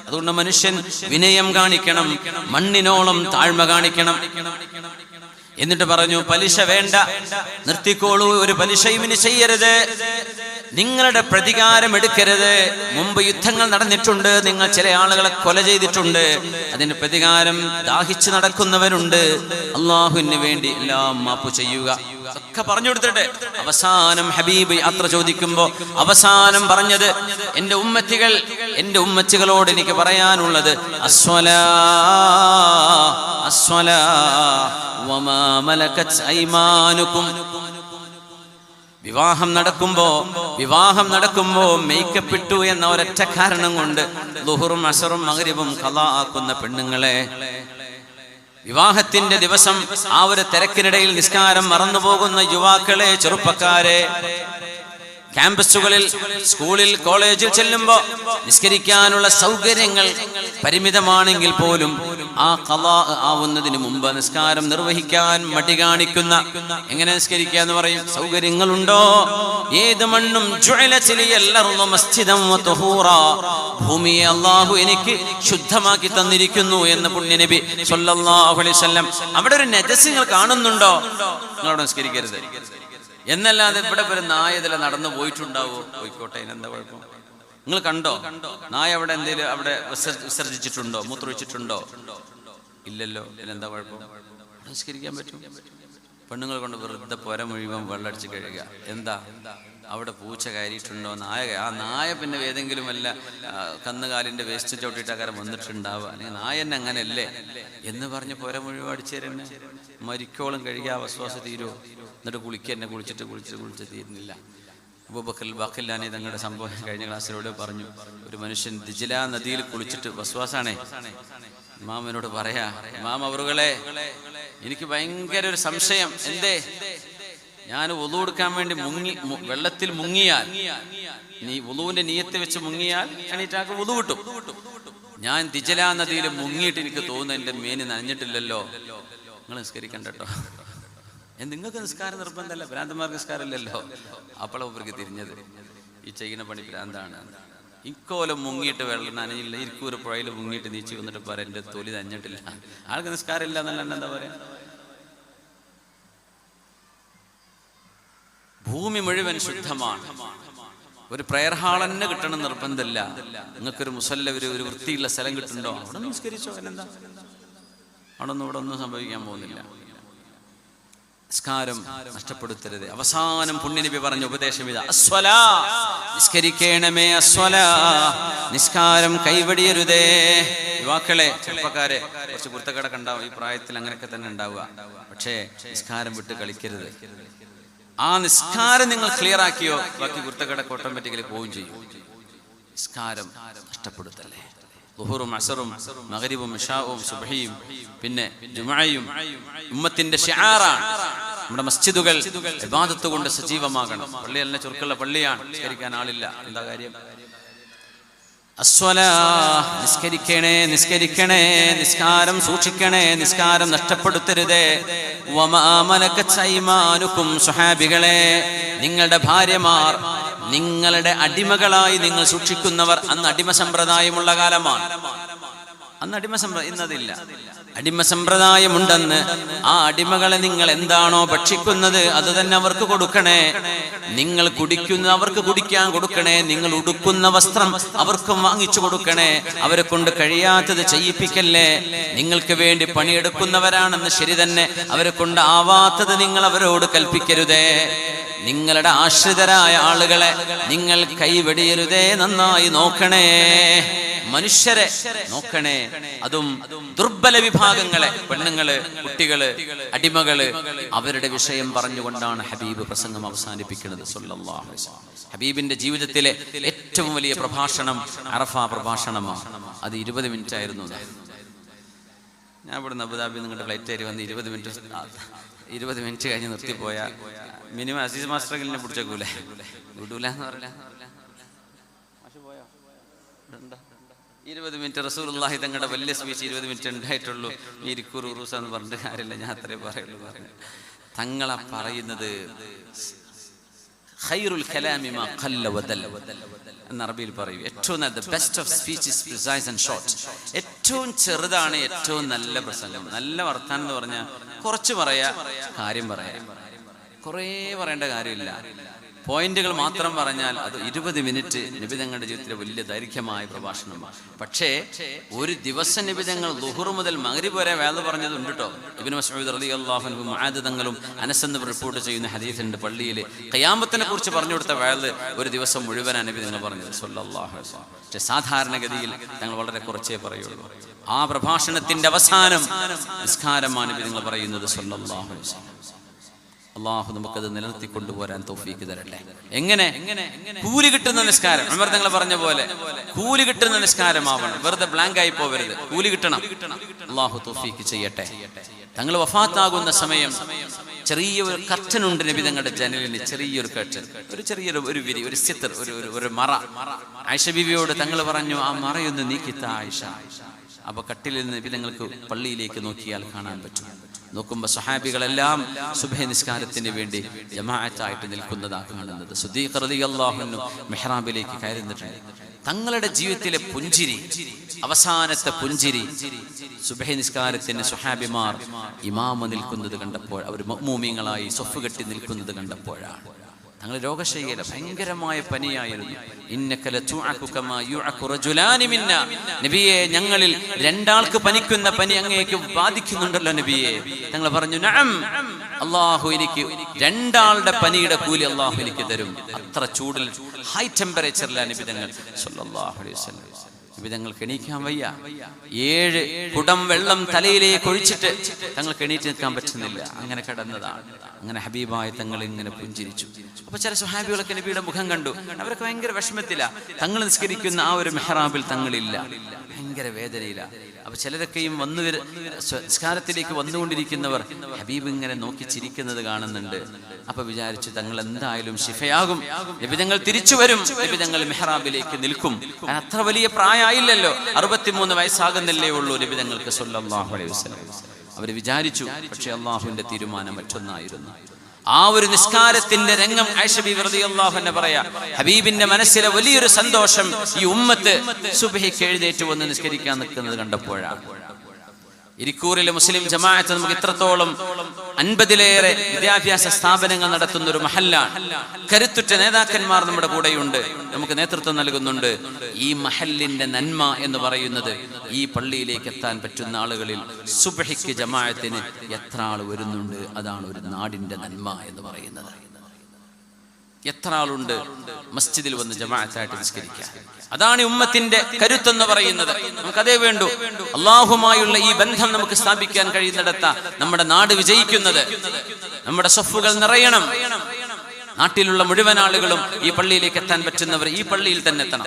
അതുകൊണ്ട് മനുഷ്യൻ വിനയം കാണിക്കണം, മണ്ണിനോളം താഴ്മ കാണിക്കണം. എന്നിട്ട് പറഞ്ഞു, പലിശ വേണ്ട, നിർത്തിക്കോളൂ, ഒരു പലിശയും ഇനി ചെയ്യരുത്, നിങ്ങളുടെ പ്രതികാരം എടുക്കരുത്. മുമ്പ് യുദ്ധങ്ങൾ നടന്നിട്ടുണ്ട്, നിങ്ങൾ ചില ആളുകളെ കൊല ചെയ്തിട്ടുണ്ട്, അതിന് പ്രതികാരം ദാഹിച്ചു നടക്കുന്നവരുണ്ട്. അള്ളാഹുവിന് വേണ്ടി എല്ലാം മാപ്പ് ചെയ്യുക ഒക്കെ പറഞ്ഞു കൊടുത്തിട്ട് അവസാനം ഹബീബ് യാത്ര ചോദിക്കുമ്പോ അവസാനം പറഞ്ഞത്, എന്റെ ഉമ്മത്തികളോട് എനിക്ക് പറയാനുള്ളത് അസ്വലാ അസ്വലാ വമാ മലകത് ഐമാനുകും. വിവാഹം നടക്കുമ്പോ മേക്കപ്പ് ഇട്ടു എന്ന ഒരൊറ്റ കാരണം കൊണ്ട് ളുഹറും അസറും മഗ്രിബും ഖളാ ആക്കുന്ന പെണ്ണുങ്ങളെ, വിവാഹത്തിന്റെ ദിവസം ആ ഒരു തിരക്കിനിടയിൽ നിസ്കാരം മറന്നുപോകുന്ന യുവാക്കളെ, ചെറുപ്പക്കാരെ, ക്യാമ്പസുകളിൽ, സ്കൂളിൽ, കോളേജിൽ ചെല്ലുമ്പോൾ നിസ്കരിക്കാനുള്ള സൗകര്യങ്ങൾ പരിമിതമാണെങ്കിൽ പോലും ആ ഖളാ ആവുന്നതിന് മുമ്പ് നിസ്കാരം നിർവഹിക്കാൻ മടി കാണിക്കുന്ന, എങ്ങനെ നിസ്കരിക്കുക എന്ന് പറയും, സൗകര്യങ്ങളുണ്ടോ? ഏത് മണ്ണും ഭൂമിയെ അല്ലാഹു എനിക്ക് ശുദ്ധമാക്കി തന്നിരിക്കുന്നു എന്ന് പുണ്യ നബി സ്വല്ലല്ലാഹു അലൈഹി വസല്ലം. അവിടെ ഒരു നജസ് നിങ്ങൾ കാണുന്നുണ്ടോ? നിങ്ങളവിടെ നിസ്കരിക്കരുത് എന്നല്ലാതെ ഇവിടെ ഒരു നായ ഇതിലെ നടന്നു പോയിട്ടുണ്ടാവോ? പോയിക്കോട്ടെ, അതിനെന്താ കുഴപ്പം? നിങ്ങൾ കണ്ടോ നായ അവിടെ എന്തെങ്കിലും അവിടെ വിസർജിച്ചിട്ടുണ്ടോ, മൂത്രമൊഴിച്ചിട്ടുണ്ടോ? ഇല്ലല്ലോ, ഇതിനെന്താ കുഴപ്പം? നിസ്കരിക്കാൻ പറ്റും. പെണ്ണുങ്ങൾ കൊണ്ട് വെറുതെ പുര മുഴുവൻ വെള്ളടിച്ച് കഴുകുക. എന്താ അവിടെ പൂച്ച കയറിയിട്ടുണ്ടോ? ആ നായ പിന്നെ ഏതെങ്കിലും വല്ല കന്നുകാലിന്റെ വേസ്റ്റ് ചവിട്ടിയിട്ടാകാരം വന്നിട്ടുണ്ടാവുക, അല്ലെങ്കിൽ നായ തന്നെ അങ്ങനെയല്ലേ എന്ന് പറഞ്ഞ് പുര മുഴുവൻ അടിച്ചേരന്നെ മരിക്കോളം കഴുകിയ വസ്വാസ തീരുമോ? എന്നിട്ട് കുളിച്ചിട്ട് തീരുന്നില്ല. അബൂബക്കർ ബാഖിലാനി തങ്ങളുടെ സംഭവം കഴിഞ്ഞ ക്ലാസ്സിലൂടെ പറഞ്ഞു. ഒരു മനുഷ്യൻ ദിജ്ല നദിയിൽ കുളിച്ചിട്ട് വസ്വാസാണേ, ഇമാമിനോട് പറയാ, ഇമാം അവറുകളെ, എനിക്ക് ഭയങ്കര ഒരു സംശയം. എന്തേ? ഞാൻ വുളു എടുക്കാൻ വേണ്ടി വെള്ളത്തിൽ മുങ്ങിയാൽ, വുളുവിന്റെ നിയത്ത് വെച്ച് മുങ്ങിയാൽ എണീറ്റാക്ക് വുളു കിട്ടും. ഞാൻ ദിജ്ല നദിയിൽ മുങ്ങിയിട്ട് എനിക്ക് തോന്നുന്നു എന്റെ മേനി നനഞ്ഞിട്ടില്ലല്ലോ, നിങ്ങൾ നിസ്കരിക്കണ്ട കേട്ടോ. നിങ്ങൾക്ക് നിസ്കാരം നിർബന്ധമല്ല, ഭ്രാന്തന്മാർക്ക് നിസ്കാരമില്ലല്ലോ. അപ്പോഴാണ് ഇവർക്ക് തിരിഞ്ഞത്, ഈ ചെയ്യുന്ന പണി ഭ്രാന്താണ്. ഇക്കോലം മുങ്ങിയിട്ട് വെള്ളം നനയില്ല, ഇരിക്കൂര് പുഴയിൽ മുങ്ങിയിട്ട് നീച്ച് വന്നിട്ട് പറയാം എന്റെ തൊലി നനഞ്ഞിട്ടില്ല, ആൾക്ക് നിസ്കാരമില്ല എന്നല്ല എന്താ പറയാ? ഭൂമി മുഴുവൻ ശുദ്ധമാണ്. ഒരു പ്രയർ ഹാൾ തന്നെ കിട്ടണം നിർബന്ധമില്ല. നിങ്ങൾക്കൊരു മുസല്ല ഒരു വൃത്തിയുള്ള സ്ഥലം കിട്ടുന്നുണ്ടോ? അവിടെ നിസ്കരിച്ചോ, അതിനെന്താ? അവിടെ ഒന്നും സംഭവിക്കാൻ പോകുന്നില്ല. നിസ്കാരം നഷ്ടപ്പെടുത്തരുത്. അവസാനം പുണ്യനബി പറഞ്ഞ ഉപദേശം ഇതാ, അസ്വലാ, നിസ്കരിക്കണമേ, അസ്വലാ, നിസ്കാരം കൈവടിയരുതേ. യുവാക്കളെ, ചെറുപ്പക്കാരെ, കുറച്ച് കുർത്തക്കടൊക്കെ ഉണ്ടാവും ഈ പ്രായത്തിൽ, അങ്ങനെയൊക്കെ തന്നെ ഉണ്ടാവുക. പക്ഷേ നിസ്കാരം വിട്ട് കളിക്കരുത്. ആ നിസ്കാരം നിങ്ങൾ ക്ലിയർ ആക്കിയോ, ബാക്കി കുർത്തക്കടൊക്കെ ഓട്ടോമാറ്റിക്കലി പോവുകയും ചെയ്യും. നിസ്കാരം നഷ്ടപ്പെടുത്തല്ലേ. ളുഹറും അസറും മഗ്രിബും ഇശാഉം സുബ്ഹിയും പിന്നെ ജുമുഅയും ഉമ്മത്തിന്റെ ശിആറാണ്. നമ്മുടെ മസ്ജിദുകൾ ഇബാദത്ത് കൊണ്ട് സജീവമാകണം. പള്ളിയല്ല, ചുരുക്കുള്ള പള്ളിയാണ്, നിസ്കരിക്കാൻ ആളില്ല, എന്താ കാര്യം? അസ്വലാ, നിസ്കരിക്കണേ, നിസ്കാരം സൂക്ഷിക്കണേ, നിസ്കാരം നഷ്ടപ്പെടുത്തരുതേ. വമാ മലകത് ഐമാനുകും, സ്വഹാബികളെ, നിങ്ങളുടെ ഭാര്യമാർ നിങ്ങളുടെ അടിമകളായി നിങ്ങൾ സൂക്ഷിക്കുന്നവർ. അന്ന് അടിമ സമ്പ്രദായമുള്ള കാലമാണ്. അന്ന് അടിമ സമ്പ്രദായം, ഇന്നതില്ല. അടിമ സമ്പ്രദായമുണ്ടെന്ന്. ആ അടിമകളെ നിങ്ങൾ എന്താണോ ഭക്ഷിക്കുന്നത് അത് തന്നെ അവർക്ക് കൊടുക്കണേ. നിങ്ങൾ കുടിക്കുന്ന അവർക്ക് കുടിക്കാൻ കൊടുക്കണേ. നിങ്ങൾ ഉടുക്കുന്ന വസ്ത്രം അവർക്കും വാങ്ങിച്ചു കൊടുക്കണേ. അവരെ കൊണ്ട് കഴിയാത്തത് ചെയ്യിപ്പിക്കല്ലേ. നിങ്ങൾക്ക് വേണ്ടി പണിയെടുക്കുന്നവരാണെന്ന് ശരി തന്നെ, അവരെ കൊണ്ട് ആവാത്തത് നിങ്ങൾ അവരോട് കൽപ്പിക്കരുതേ. നിങ്ങളുടെ ആശ്രിതരായ ആളുകളെ നിങ്ങൾ കൈവെടിയരുതേ. നന്നായി നോക്കണേ. മനുഷ്യരെ നോക്കണേ. അതും ദുർബല വിഭാഗങ്ങളെ, പെണ്ണുങ്ങള്, കുട്ടികള്, അടിമകള്, അവരുടെ വിഷയം പറഞ്ഞുകൊണ്ടാണ് ഹബീബ് പ്രസംഗം അവസാനിപ്പിക്കുന്നത് സല്ലല്ലാഹു അലൈഹി വസല്ലം. ഹബീബിന്റെ ജീവിതത്തിലെ ഏറ്റവും വലിയ പ്രഭാഷണം അറഫ പ്രഭാഷണമാണ്. അത് 20 മിനിറ്റ് ആയിരുന്നു. ഞാൻ ഇവിടുന്ന് അബുദാബി നിങ്ങളുടെ ഫ്ലൈറ്റ് കയറി വന്ന് 20 മിനിറ്റ് കഴിഞ്ഞ് നിർത്തിപ്പോയ മിനിമം അസീസ് മാസ്റ്ററിനെ പിടിച്ചേക്കൂലേ? വിടൂല എന്ന് പറയില്ല. 20 മിനിറ്റ് റസൂലുള്ളാഹി തങ്ങളുടെ വലിയ സ്പീച്ച് 20 മിനിറ്റ് ഉണ്ടായിട്ടുള്ളൂ. ഈ ഇരിക്കൂർ ഉറൂസ എന്ന് പറഞ്ഞിട്ട് കാര്യമില്ല, ഞാൻ അത്രേ പറയുള്ളൂ. തങ്ങളെ പറയുന്നത് ഖൈറുൽ കലാമി മാ ഖല്ല വദൽ എന്ന് അറബിയിൽ പറയും. ഏറ്റവും നല്ല best of speech is precise and short. ഏറ്റവും ചെറുതാണ് ഏറ്റവും നല്ല പ്രസംഗം. നല്ല വർത്താനം എന്ന് പറഞ്ഞാൽ കുറച്ച് പറയാ, കാര്യം പറയാ. കുറേ പറയേണ്ട കാര്യമില്ല. പോയിന്റുകൾ മാത്രം പറഞ്ഞാൽ അത് 20 മിനിറ്റ് നബി തങ്ങളുടെ ജീവിതത്തിലെ വലിയ ദൈർഘ്യമായ പ്രഭാഷണമാണ്. പക്ഷേ ഒരു ദിവസം നബി തങ്ങൾ ദുഹർ മുതൽ മഗ്രിബ് വരെ വേദ പറഞ്ഞതുണ്ട് കേട്ടോ. ഇബ്നു മസ്ഊദ് റളിയല്ലാഹു അൻഹു, മുആദ് തങ്ങളും അനസ് എന്ന് റിപ്പോർട്ട് ചെയ്യുന്ന ഹദീസുണ്ട്. പള്ളിയിൽ ഖിയാമത്തിനെ കുറിച്ച് പറഞ്ഞു കൊടുത്ത വേദ ഒരു ദിവസം മുഴുവനാണ് നബി തങ്ങൾ പറഞ്ഞത് സല്ലല്ലാഹു അലൈഹി വസല്ലം. പക്ഷേ സാധാരണഗതിയിൽ തങ്ങൾ വളരെ കുറച്ചേ പറയുള്ളൂ. ആ പ്രഭാഷണത്തിന്റെ അവസാനം നിസ്കാരമാണ് നബി തങ്ങൾ പറയുന്നത് സല്ലല്ലാഹു അലൈഹി വസല്ലം. അള്ളാഹു നമുക്കത് നിലനിർത്തി കൊണ്ടുപോരാൻ തൗഫീക്ക് തരട്ടെ. എങ്ങനെ? കൂലി കിട്ടുന്ന നിസ്കാരം. ഉമർ തങ്ങൾ പറഞ്ഞ പോലെ കൂലി കിട്ടുന്ന നിസ്കാരമാവണം. വെറുതെ ബ്ലാങ്ക് ആയി പോവരുത്. കൂലി കിട്ടണം. അള്ളാഹു തൗഫീക്ക് ചെയ്യട്ടെ. തങ്ങൾ വഫാത്താകുന്ന സമയം ചെറിയൊരു കർട്ടനുണ്ട് നബി തങ്ങളുടെ ജനലിന്. ചെറിയൊരു കർട്ടൻ, ഒരു വിരി, ഒരു സിത്തർ, ഒരു മറ. ആയിഷ ബീവിയോട് തങ്ങൾ പറഞ്ഞു, ആ മറയൊന്ന് നീക്കിത്ത ആയിഷ. അപ്പൊ കട്ടിലിൽ നിന്ന് നബി തങ്ങൾക്ക് പള്ളിയിലേക്ക് നോക്കിയാൽ കാണാൻ പറ്റും. നോക്കുമ്പോൾ സഹാബികളെല്ലാം സുബ്ഹി നിസ്കാരത്തിന് വേണ്ടി ജമാഅത്തായിട്ട് നിൽക്കുന്നതാണ് കാണുന്നത്. സിദ്ദീഖ് റളിയല്ലാഹു അൻഹു മിഹ്റാബിലേക്ക് കയറി നിന്നിട്ടുണ്ട്. തങ്ങളുടെ ജീവിതത്തിലെ പുഞ്ചിരി, അവസാനത്തെ പുഞ്ചിരി, സുബ്ഹി നിസ്കാരത്തിന് സ്വഹാബിമാർ ഇമാമ നിൽക്കുന്നത് കണ്ടപ്പോൾ, അവർ മഅ്മൂമീങ്ങളായി സ്വഫ് കെട്ടി നിൽക്കുന്നത് കണ്ടപ്പോഴാണ്. തങ്ങൾ രോഗശയ്യയില, ഭയങ്കരമായ പനിയായിരുന്നു. നബിയെ, ഞങ്ങളിൽ 2 ആൾക്ക് പനിക്കുന്ന പനി അങ്ങേക്ക് ബാധിക്കുന്നുണ്ടല്ലോ നബിയെ. തങ്ങൾ പറഞ്ഞു, നഅം, അല്ലാഹു എനിക്ക് 2 ആളുടെ പനിയുടെ കൂലി അല്ലാഹു എനിക്ക് തരും. അത്ര ചൂടിൽ, ഹൈ ടെമ്പറേച്ചറിലാണ് നബി തങ്ങൾ സല്ലല്ലാഹു അലൈഹി വസല്ലം. തങ്ങൾക്ക് എണീക്കാൻ വയ്യ. 7 കുടം വെള്ളം തലയിലേക്ക് ഒഴിച്ചിട്ട് തങ്ങൾക്ക് എണീറ്റ് നിൽക്കാൻ പറ്റുന്നില്ല. അങ്ങനെ കിടന്നതാണ്. അങ്ങനെ ഹബീബായ തങ്ങൾ ഇങ്ങനെ പുഞ്ചിരിച്ചു. അപ്പൊ ചില സ്വഹാബികളൊക്കെ നബിയുടെ മുഖം കണ്ടു. അവരൊക്കെ ഭയങ്കര വിഷമത്തില. തങ്ങൾ നിസ്കരിക്കുന്ന ആ ഒരു മെഹ്റാബിൽ തങ്ങളില്ല. ഭയങ്കര വേദനയില്ല. അപ്പൊ ചിലരൊക്കെയും നിസ്കാരത്തിലേക്ക് വന്നുകൊണ്ടിരിക്കുന്നവർ ഹബീബ് ഇങ്ങനെ നോക്കി ചിരിക്കുന്നത് കാണുന്നുണ്ട്. അപ്പൊ വിചാരിച്ചു, തങ്ങൾ എന്തായാലും ശിഫയാകും, നബി തങ്ങൾ തിരിച്ചു വരും, നബി തങ്ങൾ മെഹ്റാബിലേക്ക് നിൽക്കും. അത്ര വലിയ പ്രായമായില്ലല്ലോ, 63 വയസ്സാകുന്നല്ലേ ഉള്ളൂ നബി തങ്ങൾക്ക് സല്ലല്ലാഹു അലൈഹി വസല്ലം. അവർ വിചാരിച്ചു. പക്ഷെ അള്ളാഹുവിന്റെ തീരുമാനം മറ്റൊന്നായിരുന്നു. ആ ഒരു നിസ്കാരത്തിന്റെ രംഗം ആയിഷ ബീവി റളിയല്ലാഹു അൻഹ പറയാ, ഹബീബിന്റെ മനസ്സിലെ വലിയൊരു സന്തോഷം ഈ ഉമ്മത്ത് സുബ്ഹിക്ക് എഴുന്നേറ്റ് വന്ന് നിസ്കരിക്കാൻ നിൽക്കുന്നത് കണ്ടപ്പോഴാണ്. ഇരിക്കൂറിലെ മുസ്ലിം ജമാഅത്ത് നമുക്ക് ഇത്രത്തോളം 50-ലേറെ വിദ്യാഭ്യാസ സ്ഥാപനങ്ങൾ നടത്തുന്ന ഒരു മഹല്ലാണ്. കരുത്തുറ്റ നേതാക്കന്മാർ നമ്മുടെ കൂടെയുണ്ട്, നമുക്ക് നേതൃത്വം നൽകുന്നുണ്ട്. ഈ മഹല്ലിന്റെ നന്മ എന്ന് പറയുന്നത്, ഈ പള്ളിയിലേക്ക് എത്താൻ പറ്റുന്ന ആളുകളിൽ സുബ്ഹിക്ക് ജമാഅത്തിന് എത്ര ആൾ വരുന്നുണ്ട്, അതാണ് ഒരു നാടിന്റെ നന്മ എന്ന് പറയുന്നത്. എത്ര ആളുണ്ട് മസ്ജിദിൽ വന്ന് ജമാഅത്തായിട്ട് നിസ്കരിക്കാൻ? അതാണ് ഉമ്മത്തിന്റെ കരുത്തെന്ന് പറയുന്നത്. നമുക്കതേ വേണ്ടു. അള്ളാഹുമായുള്ള ഈ ബന്ധം നമുക്ക് സ്ഥാപിക്കാൻ കഴിയുന്നിടത്ത നമ്മുടെ നാട് വിജയിക്കുന്നത്. നമ്മുടെ സഫുകൾ നിറയണം. നാട്ടിലുള്ള മുഴുവൻ ആളുകളും ഈ പള്ളിയിലേക്ക് എത്താൻ പറ്റുന്നവർ ഈ പള്ളിയിൽ തന്നെ എത്തണം.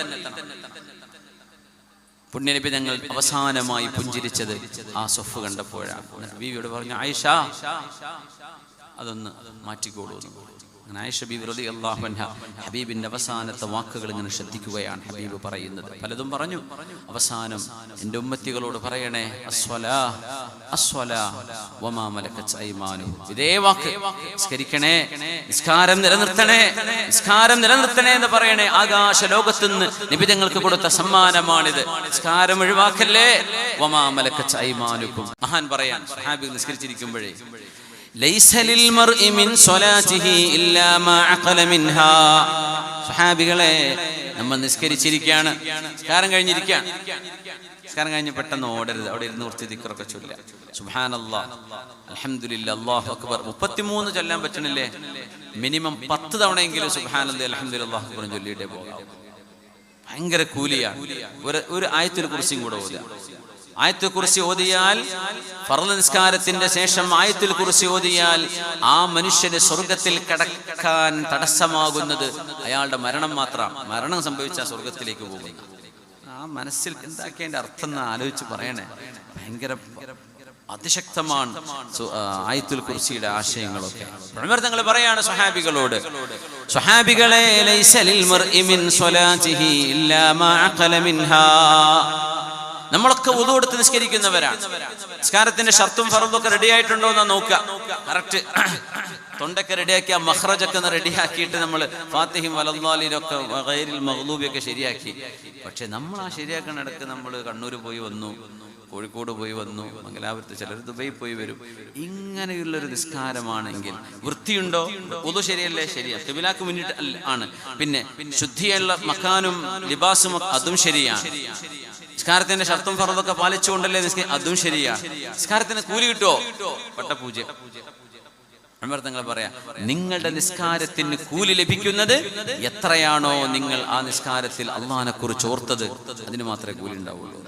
പുണ്യനബി തങ്ങൾ അവസാനമായി പുഞ്ചിരിച്ചത് ആ സഫ് കണ്ടപ്പോഴാണ്. ബീവിയോട് പറഞ്ഞു, ആയിഷ, അതൊന്ന് മാറ്റിക്കോളൂ. ആയിഷ ബീവി റളിയല്ലാഹു അൻഹ ഹബീബിന്റെ അവസാനത്തെ വാക്കുകൾ ഇങ്ങനെ ശ്രദ്ധിക്കുകയാണ്. ഹബീബ് പറയുന്നത് പലതും പറഞ്ഞു. അവസാനം എൻ്റെ ഉമ്മത്തികളോട് പറയണേ, അസ്വലാ അസ്വലാ വമാ മലക്കത് അയ്മാനുഹും. ഇതേ വാക്ക്, നിസ്കരിക്കണേ, നിസ്കാരം നിലനിർത്തണേ, നിസ്കാരം നിലനിർത്തണേ എന്ന് പറയണേ. ആകാശ ലോകത്തുനിന്ന് നബി തങ്ങൾക്ക് കൊടുത്ത സമ്മാനമാണിത്. നിസ്കാരം ഒഴിവാക്കല്ലേ. വമാ മലക്കത് അയ്മാനുഹും. മഹാൻ പറയാൻ, സ്വഹാബി നിസ്കരിച്ചിരിക്കുമ്പോഴേ, ലൈസ ലിൽ മർഇ മിൻ സ്വലാത്തിഹി ഇല്ലാ മാ അഖല മിൻഹാ. സ്വഹാബികളെ, നമ്മൾ നിസ്കരിച്ചിരിക്കുകയാണ്, നിസ്കാരം കഴിഞ്ഞിരിക്കുകയാണ്. നിസ്കാരം കഴിഞ്ഞ് പെട്ടെന്ന് ഓടരുത്. അവിടെ ഇരുന്ന് കുറച്ച് ദിക്റൊക്കെ ചൊല്ലുക. സുബ്ഹാനല്ലാഹ്, അൽഹംദുലില്ലാഹ്, അല്ലാഹു അക്ബർ 33 ചൊല്ലാൻ പറ്റണില്ലേ? മിനിമം 10 തവണയെങ്കിലും സുബ്ഹാനല്ലാഹ് അൽഹംദുലില്ലാഹ് അക്ബർ ചൊല്ലിയിട്ടേ പോകാം. ഭയങ്കര കൂലിയാണ്. ഒരു ആയത്തുൽ കുർസിയും കൂടെ ഓതുക. ആയത്തുൽ കുർസി ഓതിയാൽ, ഫർള് നിസ്കാരത്തിന്റെ ശേഷം ആയത്തുൽ കുർസി ഓതിയാൽ ആ മനുഷ്യന് സ്വർഗത്തിൽ കടക്കാൻ തടസ്സമാകുന്നത് അയാളുടെ മരണം മാത്രം. മരണം സംഭവിച്ച സ്വർഗത്തിലേക്ക് പോകുന്നു. ആ മനസ്സിൽ എന്താക്കേണ്ട അർത്ഥം എന്ന് ആലോചിച്ച് പറയണേ. ഭയങ്കര അതിശക്തമാണ് ആയത്തുൽ കുർസിയുടെ ആശയങ്ങളൊക്കെ. ഉമർ തങ്ങൾ പറയാണ് സ്വഹാബികളോട്, സ്വഹാബികളെ, ലൈസ ലിൽ മർഇ മിൻ സ്വലാത്തിഹി ഇല്ലാ മാ അഖല മിൻഹാ. നമ്മളൊക്കെ വുദു എടുത്ത് നിസ്കരിക്കുന്നവരാണ്. നിസ്കാരത്തിന്റെ ഷർത്തും ഫർളും ഒക്കെ റെഡി ആയിട്ടുണ്ടോ എന്ന് നോക്കുക. കറക്റ്റ് തൊണ്ടൊക്കെ റെഡിയാക്കി, ആ മഖ്റജൊക്കെ റെഡിയാക്കിയിട്ട് നമ്മൾ ഫാത്തിഹയും വലദ്ദാലിനൊക്കെ ഗൈറിൽ മഗ്ലൂബിയൊക്കെ ശരിയാക്കി. പക്ഷെ നമ്മൾ ആ ശരിയാക്കണ ഇടയ്ക്ക് നമ്മൾ കണ്ണൂർ പോയി വന്നു, കോഴിക്കോട് പോയി വന്നു, മംഗലാപുരത്ത്, ചിലർ ദുബൈ പോയി വരും. ഇങ്ങനെയുള്ളൊരു നിസ്കാരമാണെങ്കിൽ വൃത്തിയുണ്ടോ? വുദു ശരിയല്ലേ? ശരിയാണ്. ഖിബിലക്ക് മുന്നിട്ട് ആണ്. പിന്നെ ശുദ്ധിയുള്ള മക്കാനും ലിബാസും അതും ശരിയാണ്. നിസ്കാരത്തിന്റെ ഷർത്തും ഫർളൊക്കെ പാലിച്ചുകൊണ്ടല്ലേ അതും ശരിയാണ്. നിസ്കാരത്തിന് കൂലി കിട്ടുമോ? പട്ടപൂജ. ഉമർ തങ്ങൾ പറയാ, നിങ്ങളുടെ നിസ്കാരത്തിന് കൂലി ലഭിക്കുന്നത് എത്രയാണോ നിങ്ങൾ ആ നിസ്കാരത്തിൽ അള്ളാഹിനെ കുറിച്ച് ഓർത്തത്, അതിന് മാത്രമേ കൂലി ഉണ്ടാവുള്ളൂ.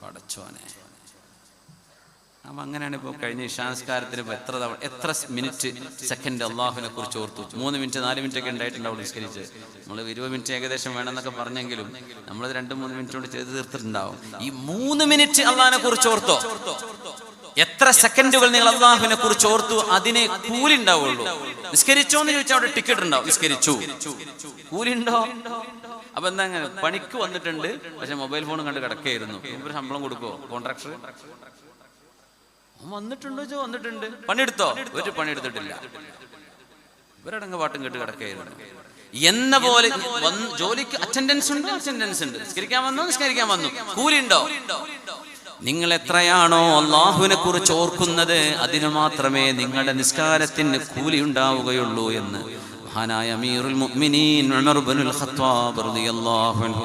പടച്ചോനെ, അപ്പൊ അങ്ങനെയാണ്. ഇപ്പോൾ കഴിഞ്ഞ ഇശാനസ്കാരത്തിന് എത്ര മിനിറ്റ് സെക്കൻഡ് അള്ളാഹുവിനെ കുറിച്ച് ഓർത്തു? 3 മിനിറ്റ് 4 മിനിറ്റ് ഒക്കെ ഉണ്ടായിട്ടുണ്ടാവും നിസ്കരിച്ച്. നമ്മൾ 20 മിനിറ്റ് ഏകദേശം വേണമെന്നൊക്കെ പറഞ്ഞെങ്കിലും നമ്മളത് 2-3 മിനിറ്റ് കൊണ്ട് ചെയ്ത് തീർത്തിട്ടുണ്ടാവും. ഈ 3 മിനിറ്റ് അള്ളാഹിനെ കുറിച്ച് ഓർത്തോ? എത്ര സെക്കൻഡുകൾ നിങ്ങൾ അള്ളാഹുവിനെ കുറിച്ച് ഓർത്തു, അതിനെ കൂലി ഉണ്ടാവുള്ളൂ. നിസ്കരിച്ചോ എന്ന് ചോദിച്ചാൽ അവിടെ ടിക്കറ്റ് ഉണ്ടാവും. നിസ്കരിച്ചു, കൂലി ഉണ്ടോ? അപ്പൊ എന്താ, അങ്ങനെ പണിക്ക് വന്നിട്ടുണ്ട്, പക്ഷെ മൊബൈൽ ഫോൺ കണ്ട് കിടക്കായിരുന്നു. ഇവര് ശമ്പളം കൊടുക്കുവോ? കോൺട്രാക്ടർ വന്നിട്ടുണ്ടോ? വന്നിട്ടുണ്ട്. പണിയെടുത്തോ? ഒരു പണിയെടുത്തിട്ടില്ല. ഇവരടങ്ങ് പാട്ടും കേട്ട് കിടക്കായിരുന്നു എന്ന പോലെ. ജോലിക്ക് അറ്റൻഡൻസ് ഉണ്ടോ? അറ്റൻഡൻസ് ഉണ്ട്. നിസ്കരിക്കാൻ വന്നോ? നിസ്കരിക്കാൻ വന്നു. കൂലി ഉണ്ടോ? നിങ്ങൾ എത്രയാണോ അള്ളാഹുവിനെ കുറിച്ച് ഓർക്കുന്നത്, അതിനു മാത്രമേ നിങ്ങളുടെ നിസ്കാരത്തിന് കൂലി ഉണ്ടാവുകയുള്ളൂ എന്ന് മഹാനായ അമീറുൽ മുഅ്മിനീൻ ഉമർ ഇബ്നുൽ ഖത്താബ് റളിയല്ലാഹു അൻഹു